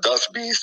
10, 20,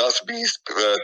10, 20,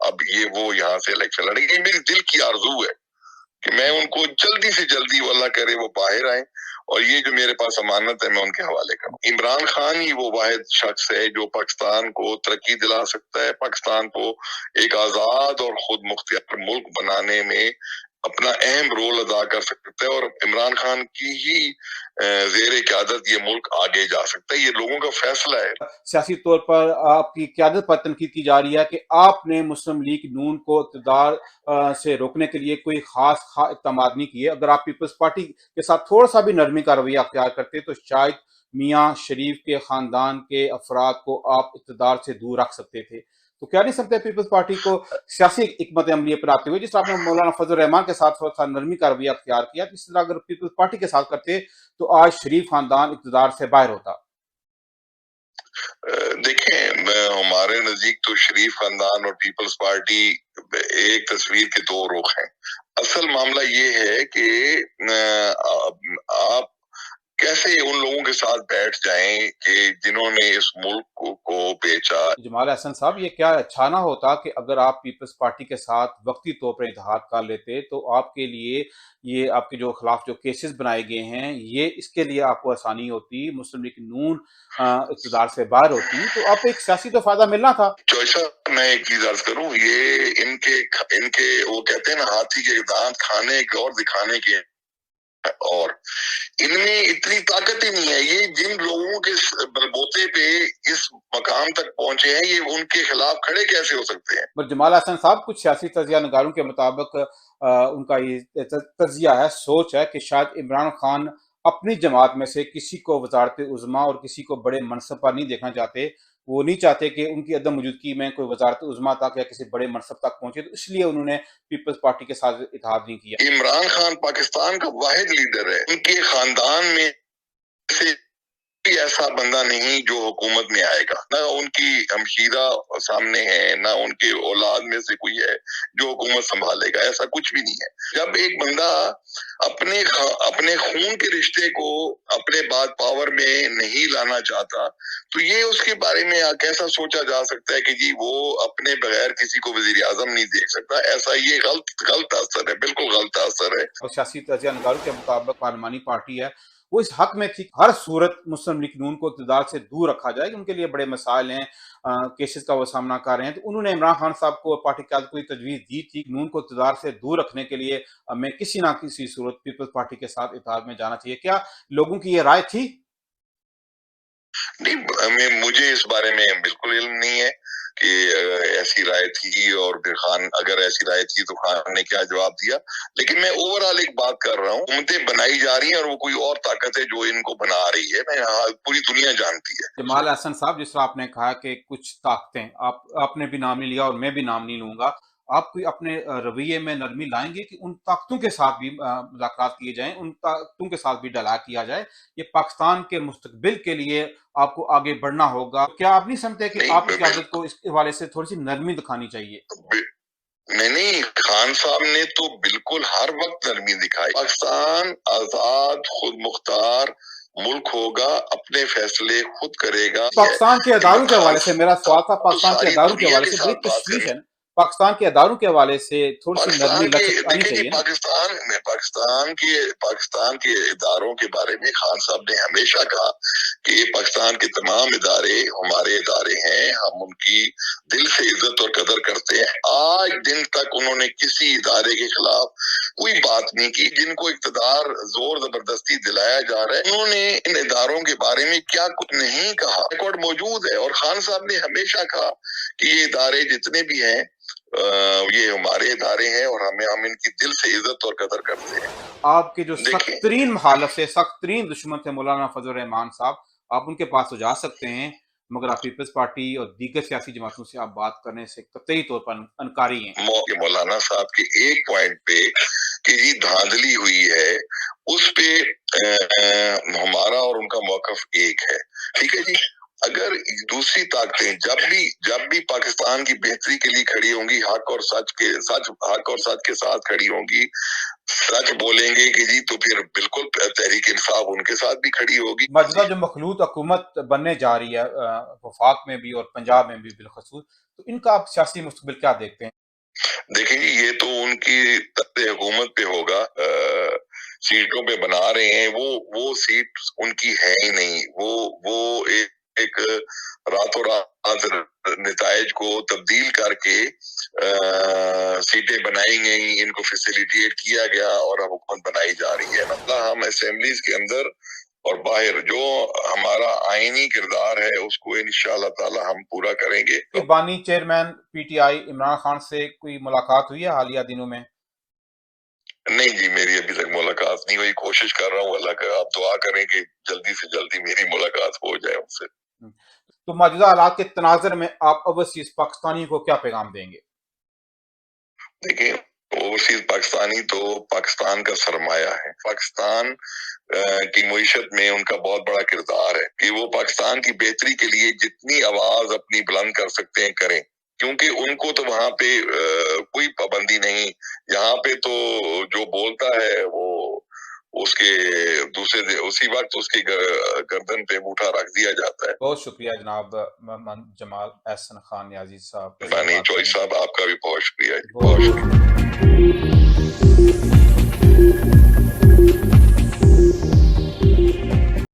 اب یہ وہ یہاں سے الیکشن لڑیں گے. یہ میری دل کی آرزو ہے کہ میں ان کو جلدی سے جلدی وہ اللہ کرے وہ باہر آئیں اور یہ جو میرے پاس امانت ہے میں ان کے حوالے کروں. عمران خان ہی وہ واحد شخص ہے جو پاکستان کو ترقی دلا سکتا ہے، پاکستان کو ایک آزاد اور خود مختار ملک بنانے میں اپنا اہم رول ادا کر سکتا ہے، اور عمران خان کی ہی زیر قیادت یہ ملک آگے جا سکتا ہے. یہ لوگوں کا فیصلہ ہے. سیاسی طور پر آپ کی قیادت پر تنقید کی جا رہی ہے کہ آپ نے مسلم لیگ نون کو اقتدار سے روکنے کے لیے کوئی خاص اقدامات نہیں کیے. اگر آپ پیپلز پارٹی کے ساتھ تھوڑا سا بھی نرمی کا رویہ اختیار کرتے تو شاید میاں شریف کے خاندان کے افراد کو آپ اقتدار سے دور رکھ سکتے تھے. تو کیا نہیں سکتے پیپلز پارٹی کو سیاسی حکمت عملی اپناتے ہوئے، جس طرح آپ نے مولانا فضل الرحمان کے ساتھ تھوڑا سا نرمی کا رویہ اختیار کیا، اس طرح اگر پیپلز پارٹی کے ساتھ کرتے تو آج شریف خاندان اقتدار سے باہر ہوتا؟ دیکھیں ہمارے نزدیک تو شریف خاندان اور پیپلز پارٹی ایک تصویر کے دو رخ ہیں. اصل معاملہ یہ ہے کہ آپ کیسے ان لوگوں کے ساتھ بیٹھ جائیں کہ جنہوں نے اس ملک کو بیچا. جمال احسن صاحب، یہ کیا اچھا نہ ہوتا کہ اگر آپ پیپلز پارٹی کے ساتھ وقتی طور پر اتحاد کر لیتے تو آپ کے لیے یہ آپ کے جو خلاف جو کیسز بنائے گئے ہیں یہ اس کے لیے آپ کو آسانی ہوتی، مسلم لیگ نون اقتدار سے باہر ہوتی تو آپ کو ایک سیاسی تو فائدہ ملنا تھا. چوائسا میں ایک چیز عرض کروں، یہ ان کے وہ کہتے ہیں نا ہاتھی کے دانت کھانے کے اور دکھانے کے، اور ان میں اتنی طاقت ہی نہیں ہے. یہ جن لوگوں کے بلبوتے پہ اس مقام تک پہنچے ہیں یہ ان کے خلاف کھڑے کیسے ہو سکتے ہیں؟ پر جمال احسن صاحب، کچھ سیاسی تجزیہ نگاروں کے مطابق ان کا یہ تجزیہ ہے، سوچ ہے کہ شاید عمران خان اپنی جماعت میں سے کسی کو وزارت عظمیٰ اور کسی کو بڑے منصب پر نہیں دیکھنا چاہتے. وہ نہیں چاہتے کہ ان کی عدم موجودگی میں کوئی وزارت عظمیٰ تک یا کسی بڑے منصب تک پہنچے، تو اس لیے انہوں نے پیپلز پارٹی کے ساتھ اتحاد نہیں کیا. عمران خان پاکستان کا واحد لیڈر ہے. ان کے خاندان میں سے ایسا بندہ نہیں جو حکومت میں آئے گا، نہ ان کی ہمشیرہ سامنے ہے، نہ ان کے اولاد میں سے کوئی ہے جو حکومت سنبھالے گا. ایسا کچھ بھی نہیں ہے. جب ایک بندہ اپنے خون کے رشتے کو اپنے بعد پاور میں نہیں لانا چاہتا تو یہ اس کے بارے میں کیسا سوچا جا سکتا ہے کہ جی وہ اپنے بغیر کسی کو وزیر اعظم نہیں دیکھ سکتا. ایسا یہ غلط اثر ہے، بالکل غلط اثر ہے. اور سیاسی تجزیہ نگاروں کے مطابق پارلیمانی پارٹی ہے وہ اس حق میں تھی ہر صورت مسلم لیگ نون کو اقتدار سے دور رکھا جائے کہ ان کے لیے بڑے مسائل ہیں، کیسز کا وہ سامنا کر رہے ہیں. تو انہوں نے عمران خان صاحب کو پارٹی قیادت کو تجویز دی تھی کہ نون کو اقتدار سے دور رکھنے کے لیے ہمیں کسی نہ کسی صورت پیپلز پارٹی کے ساتھ اتحاد میں جانا چاہیے. کیا لوگوں کی یہ رائے تھی؟ نہیں، مجھے اس بارے میں بالکل علم نہیں ہے کہ ایسی رائے تھی، اور پھر خان اگر ایسی رائے تھی تو خان نے کیا جواب دیا. لیکن میں اوورآل ایک بات کر رہا ہوں، حکومتیں بنائی جا رہی ہیں اور وہ کوئی اور طاقت ہے جو ان کو بنا رہی ہے. میں پوری دنیا جانتی ہے. جمال احسن صاحب، جس طرح آپ نے کہا کہ کچھ طاقتیں، آپ نے بھی نام نہیں لیا اور میں بھی نام نہیں لوں گا، آپ کوئی اپنے رویے میں نرمی لائیں گے کہ ان طاقتوں کے ساتھ بھی مذاکرات کیے جائیں، ان طاقتوں کے ساتھ بھی ڈلا کیا جائے؟ یہ پاکستان کے مستقبل کے لیے آپ کو آگے بڑھنا ہوگا. کیا آپ نہیں سمجھتے کہ آپ کی قیادت کو اس حوالے سے تھوڑی سی نرمی دکھانی چاہیے؟ نہیں، خان صاحب نے تو بالکل ہر وقت نرمی دکھائی. پاکستان آزاد خود مختار ملک ہوگا، اپنے فیصلے خود کرے گا. پاکستان کے اداروں کے حوالے سے میرا سوال تھا، پاکستان کے اداروں کے حوالے سے بڑی تشویش ہے. پاکستان کے اداروں کے حوالے سے تھوڑی سی نرمی لچک آنی چاہیے نا. پاکستان کے اداروں کے بارے میں خان صاحب نے ہمیشہ کہا کہ پاکستان کے تمام ادارے ہمارے ادارے ہیں، ہم ان کی دل سے عزت اور قدر کرتے ہیں. آج دن تک انہوں نے کسی ادارے کے خلاف کوئی بات نہیں کی. جن کو اقتدار زور زبردستی دلایا جا رہا ہے، انہوں نے ان اداروں کے بارے میں کیا کچھ نہیں کہا. ریکارڈ موجود ہے. اور خان صاحب نے ہمیشہ کہا کہ یہ ادارے جتنے بھی ہیں یہ ہمارے ادارے ہیں اور ہم ان کی دل سے عزت اور قدر کرتے ہیں. آپ کے جو سخت ترین مخالف تھے، سخت ترین دشمن تھے مولانا فضل الرحمان صاحب، آپ ان کے پاس تو جا سکتے ہیں، مگر آپ پیپلز پارٹی اور دیگر سیاسی جماعتوں سے آپ بات کرنے سے قطعی طور پر انکاری ہیں. مولانا صاحب کے ایک پوائنٹ پہ کہ یہ دھاندلی ہوئی ہے، اس پہ ہمارا اور ان کا موقف ایک ہے. ٹھیک ہے جی. اگر دوسری طاقتیں جب بھی پاکستان کی بہتری کے لیے کھڑی ہوں گی، حق اور سچ کے ساتھ کھڑی ہوں گی، سچ بولیں گے کہ جی، تو پھر بالکل تحریک انصاف ان کے ساتھ بھی کھڑی ہوگی. موجودہ جو مخلوط حکومت بننے جا رہی ہے وفاق میں بھی اور پنجاب میں بھی بالخصوص، تو ان کا آپ سیاسی مستقبل کیا دیکھتے ہیں؟ دیکھیں جی یہ تو ان کی طرز حکومت پہ ہوگا، سیٹوں پہ بنا رہے ہیں، وہ سیٹ ان کی ہے ہی نہیں، وہ ایک راتوں رات نتائج کو تبدیل کر کے سیٹیں بنائی گئی، ان کو فیسیلیٹیٹ کیا گیا اور اب حکومت بنائی جا رہی ہے۔ مطلب ہم اسمبلیز کے اندر اور باہر جو ہمارا آئینی کردار ہے اس کو انشاءاللہ تعالی ہم پورا کریں گے۔ کہ بانی chairman P T I Imran Khan سے کوئی ملاقات ہوئی ہے حالیہ دنوں میں؟ نہیں جی میری ابھی تک ملاقات نہیں ہوئی، کوشش کر رہا ہوں، اللہ کا آپ دعا کریں کہ جلدی سے جلدی میری ملاقات ہو جائے ان سے۔ تو موجودہ حالات کے تناظر میں آپ اوورسیز پاکستانی کو کیا پیغام دیں گے؟ دیکھیں اوورسیز پاکستانی تو پاکستان کا سرمایہ ہے، پاکستان کی معیشت میں ان کا بہت بڑا کردار ہے کہ وہ پاکستان کی بہتری کے لیے جتنی آواز اپنی بلند کر سکتے ہیں کریں، کیونکہ ان کو تو وہاں پہ کوئی پابندی نہیں، یہاں پہ تو جو بولتا ہے وہ اس کے اسی وقت اس کی گردن پہ انگوٹھا رکھ دیا جاتا ہے۔ بہت شکریہ جناب محمد جمال احسن خان نیازی صاحب۔ بانی چوئی صاحب آپ کا بھی بہت شکریہ، بہت شکریہ۔